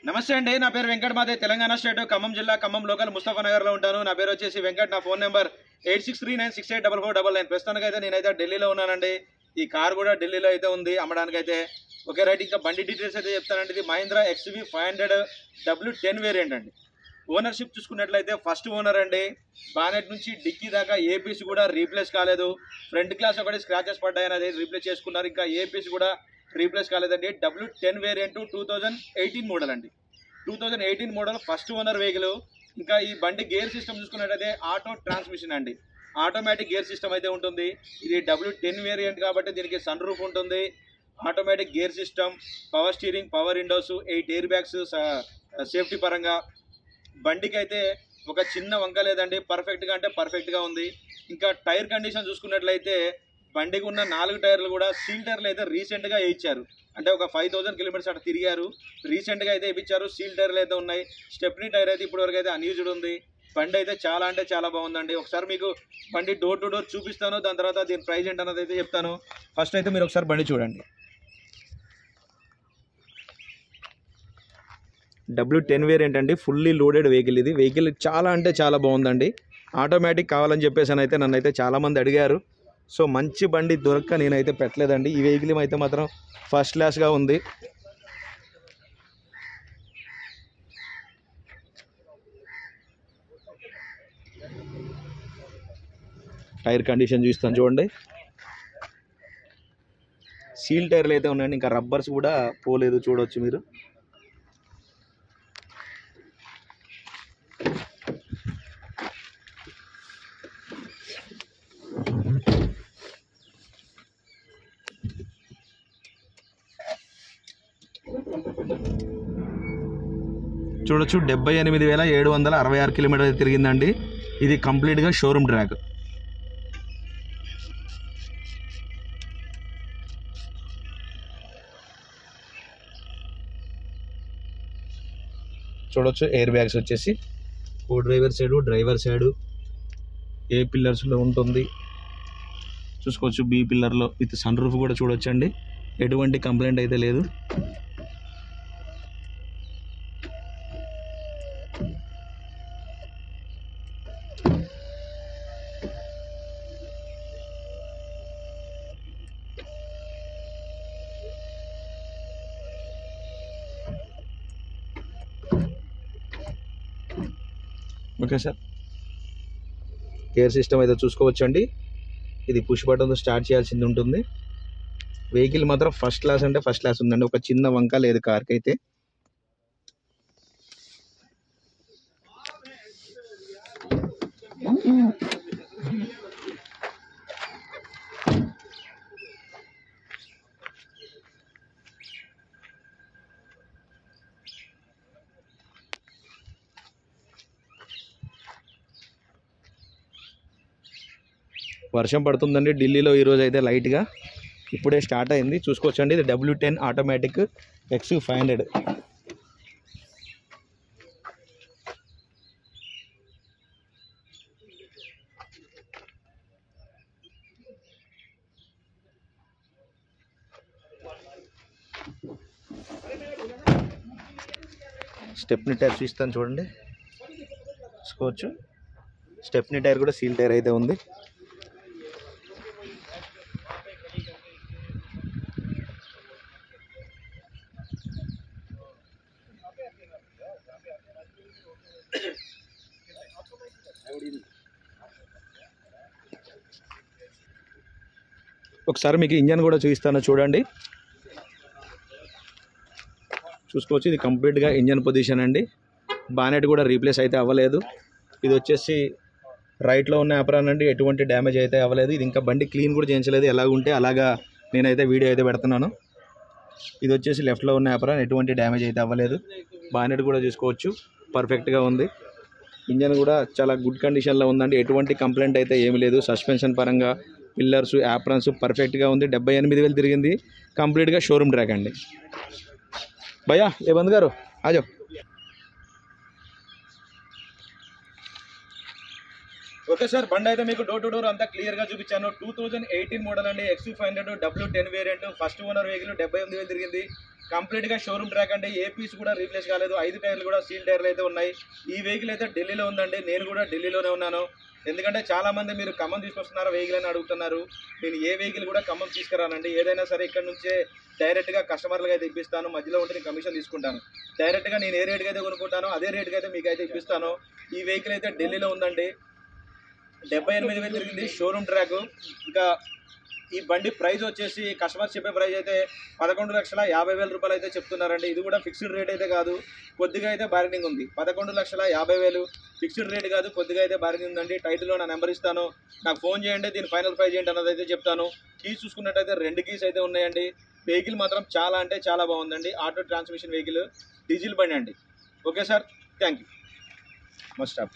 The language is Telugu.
నమస్తే అండి, నా పేరు వెంకట్. మాదే తెలంగాణ స్టేట్ ఖమ్మం జిల్లా ఖమ్మం లోకల్ ముస్తఫానగర్లో ఉంటాను. నా పేరు వచ్చేసి వెంకట్. నా ఫోన్ నెంబర్ 8639684499. ప్రస్తుతానికి అయితే నేనైతే ఢిల్లీలో ఉన్నానండి. ఈ కార్ కూడా ఢిల్లీలో అయితే ఉంది అమ్మడానికి అయితే. ఓకే రైట్, ఇంకా బండి డీటెయిల్స్ అయితే చెప్తానండి. ఇది మహీంద్రా XUV 500 W10 వేరియంట్ అండి. ఓనర్షిప్ చూసుకున్నట్లయితే ఫస్ట్ ఓనర్ అండి. బానెట్ నుంచి డిక్కీ దాకా ఏ పీస్ కూడా రీప్లేస్ కాలేదు. ఫ్రంట్ గ్లాస్ ఒకటి స్క్రాచెస్ పడ్డాయని అది రీప్లేస్ చేసుకున్నారు. ఇంకా ఏ పీస్ కూడా రీప్లేస్ కాలేదండి. W10 వేరియంట్ 2018 మోడల్ అండి. 2018 మోడల్ ఫస్ట్ ఓనర్ వెహికల్. ఇంకా ఈ బండి గేర్ సిస్టమ్ చూసుకున్నట్టయితే ఆటో ట్రాన్స్మిషన్ అండి. ఆటోమేటిక్ గేర్ సిస్టమ్ అయితే ఉంటుంది. ఇది W10 వేరియంట్ కాబట్టి దీనికి సన్ రూఫ్ ఉంటుంది. Automatic gear system, power steering, power Windows, 8 air bags safety పరంగా. బండికి అయితే ఒక చిన్న వంక లేదండి. పర్ఫెక్ట్గా అంటే పర్ఫెక్ట్గా ఉంది. ఇంకా టైర్ కండిషన్ చూసుకున్నట్లయితే బండికి ఉన్న 4 టైర్లు కూడా సీల్ టైర్లు అయితే రీసెంట్గా వేయించారు. అంటే ఒక 5000 కిలోమీటర్స్ అట్లా తిరిగారు. రీసెంట్గా అయితే వేయించారు. సీల్ టైర్లు అయితే ఉన్నాయి. స్టెప్నీ టైర్ అయితే ఇప్పటివరకు అయితే అన్యూజ్డ్ ఉంది. బండి అయితే చాలా అంటే చాలా బాగుందండి. ఒకసారి మీకు బండి డోర్ టు డోర్ చూపిస్తాను. దాని తర్వాత దీని ప్రైస్ ఏంటన్నది అయితే చెప్తాను. ఫస్ట్ అయితే మీరు ఒకసారి బండి చూడండి. W10 వేరియంట్ అండి. ఫుల్లీ లోడెడ్ వెహికల్ ఇది. వెహికల్ చాలా అంటే చాలా బాగుందండి. ఆటోమేటిక్ కావాలని చెప్పేసి అయితే నన్ను అయితే చాలామంది అడిగారు. సో మంచి బండి దొరక్క నేనైతే పెట్టలేదండి. ఈ వెహికల్ అయితే మాత్రం ఫస్ట్ క్లాస్గా ఉంది. టైర్ కండిషన్ చూస్తాను చూడండి. సీల్ టైర్లు అయితే ఉన్నాయండి. ఇంకా రబ్బర్స్ కూడా పోలేదు, చూడవచ్చు మీరు. చూడొచ్చు 78,766 కిలోమీటర్లు తిరిగిందండి. ఇది కంప్లీట్గా షోరూమ్ ట్రాక్. చూడొచ్చు ఎయిర్ బ్యాగ్స్ వచ్చేసి co driver side, driver side A పిల్లర్స్లో ఉంటుంది చూసుకోవచ్చు. బి పిల్లర్లో విత్ సన్ రూఫ్ కూడా చూడొచ్చు అండి. ఎటువంటి కంప్లైంట్ అయితే లేదు. ఓకే సార్, గేర్ సిస్టమ్ అయితే చూసుకోవచ్చు అండి. ఇది పుష్ బటన్తో స్టార్ట్ చేయాల్సింది ఉంటుంది. వెహికల్ మాత్రం ఫస్ట్ క్లాస్ అంటే ఫస్ట్ క్లాస్ ఉందండి. ఒక చిన్న వంక లేదు కార్కి అయితే. వర్షం పడుతుందండి ఢిల్లీలో ఈరోజు అయితే లైట్గా. ఇప్పుడే స్టార్ట్ అయింది చూసుకోవచ్చండి. ఇది W10 automatic XUV 500. Stepney tyre చూస్తాను చూడండి, చూసుకోవచ్చు. స్టెప్నీ టైర్ కూడా సీల్ టైర్ అయితే ఉంది. ఒకసారి మీకు ఇంజన్ కూడా చూపిస్తాను చూడండి, చూసుకోవచ్చు. ఇది కంప్లీట్గా ఇంజన్ పొజిషన్ అండి. బానెట్ కూడా రీప్లేస్ అయితే అవ్వలేదు. ఇది వచ్చేసి రైట్లో ఉన్న యాప్రాన్ అండి. ఎటువంటి డ్యామేజ్ అయితే అవ్వలేదు. ఇది ఇంకా బండి క్లీన్ కూడా చేయించలేదు. ఎలాగుంటే అలాగా నేనైతే వీడియో అయితే పెడుతున్నాను. ఇది వచ్చేసి లెఫ్ట్లో ఉన్న యాప్రాన్. ఎటువంటి డ్యామేజ్ అయితే అవ్వలేదు. బానెట్ కూడా చూసుకోవచ్చు, పర్ఫెక్ట్గా ఉంది. ఇంజన్ కూడా చాలా గుడ్ కండిషన్లో ఉందండి. ఎటువంటి కంప్లైంట్ అయితే ఏమీ లేదు. సస్పెన్షన్ పరంగా పిల్లర్స్, యాప్రాన్స్ పర్ఫెక్ట్గా ఉంది. 78,000 తిరిగింది. కంప్లీట్గా షోరూమ్ ట్రాక్ అండి. భయ్యా ఏ బంద్ గారు ఆజో. ఓకే సార్, బండి అయితే మీకు డోర్ టు డోర్ అంతా క్లియర్గా చూపించాను. 2018 మోడల్ అండి. XUV 500 W10 variant. First owner vehicle. 78,000 తిరిగింది. కంప్లీట్గా షోరూమ్ ట్రాక్ అండి. ఏ పీస్ కూడా రీప్లేస్ కాలేదు. 5 టైర్లు కూడా సీల్ టైర్లు అయితే ఉన్నాయి. ఈ వెహికల్ అయితే ఢిల్లీలో ఉందండి. నేను కూడా ఢిల్లీలోనే ఉన్నాను. ఎందుకంటే చాలామంది మీరు ఖమ్మం తీసుకొస్తున్నారు వెహికల్ అని అడుగుతున్నారు. నేను ఏ వెహికల్ కూడా ఖమ్మం తీసుకురానండి. ఏదైనా సరే ఇక్కడ నుంచే డైరెక్ట్గా కస్టమర్లకు అయితే ఇప్పిస్తాను. మధ్యలో ఉంటే నేను కమిషన్ తీసుకుంటాను. డైరెక్ట్గా నేను ఏ రేటుకి అయితే కొనుక్కుంటానో అదే రేటుకి అయితే మీకు అయితే ఇప్పిస్తాను. ఈ వెహికల్ అయితే ఢిల్లీలో ఉందండి. 78,000 తిరిగింది, షోరూమ్ ట్రాక్. ఇంకా ఈ బండి ప్రైస్ వచ్చేసి కస్టమర్ చెప్పే ప్రైస్ అయితే 11,50,000 రూపాయలు అయితే చెప్తున్నారండి. ఇది కూడా ఫిక్స్డ్ రేట్ అయితే కాదు, కొద్దిగా అయితే బార్గెనింగ్ ఉంది. 11,50,000 ఫిక్స్డ్ రేట్ కాదు, కొద్దిగా అయితే బార్గెనింగ్ ఉందండి. టైటిల్లో నా నెంబర్ ఇస్తాను, నాకు ఫోన్ చేయండి, దీని ఫైనల్ ప్రైస్ ఏంటి అన్నది అయితే చెప్తాను. కీస్ చూసుకున్నట్టయితే 2 కీస్ అయితే ఉన్నాయండి. వెహికల్ మాత్రం చాలా అంటే చాలా బాగుందండి. ఆటో ట్రాన్స్మిషన్ వెహికల్, డీజిల్ బండి అండి. Okay sir, thank you. Must stop.